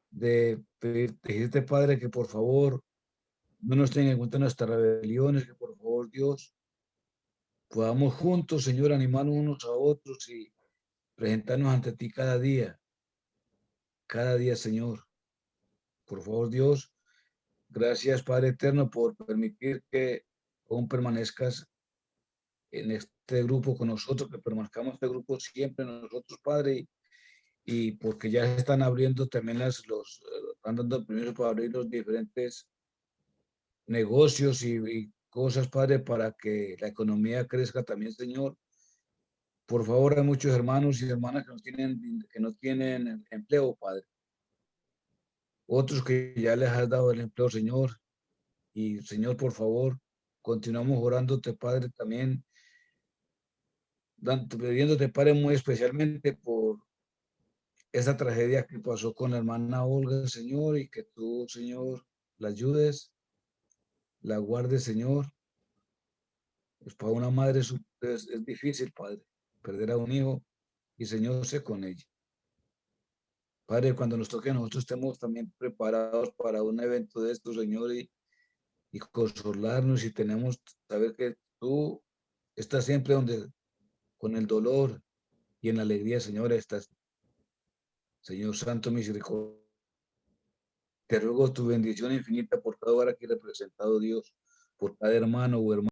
de pedirte, Padre, que por favor no nos tenga en cuenta nuestras rebeliones, que por favor, Dios, podamos juntos, Señor, animarnos unos a otros y presentarnos ante ti cada día, Señor. Por favor, Dios, gracias, Padre eterno, por permitir que aún permanezcas en este grupo con nosotros, que permanezcamos en este grupo siempre nosotros, Padre, y porque ya se están abriendo también están dando permiso para abrir los diferentes negocios y cosas, Padre, para que la economía crezca también, Señor. Por favor, hay muchos hermanos y hermanas que no tienen empleo, Padre. Otros que ya les has dado el empleo, Señor. Y, Señor, por favor, continuamos orándote, Padre, también, pidiéndote, Padre, muy especialmente por esa tragedia que pasó con la hermana Olga, Señor, y que tú, Señor, la ayudes, la guardes, Señor. Pues para una madre es difícil, Padre, perder a un hijo y, Señor, sé con ella. Padre, cuando nos toque, nosotros estemos también preparados para un evento de estos, Señor, y consolarnos y tenemos saber que tú estás siempre con el dolor y en la alegría, Señor, estás. Señor Santo, misericordia. Te ruego tu bendición infinita por cada hora que he representado, Dios, por cada hermano o hermana.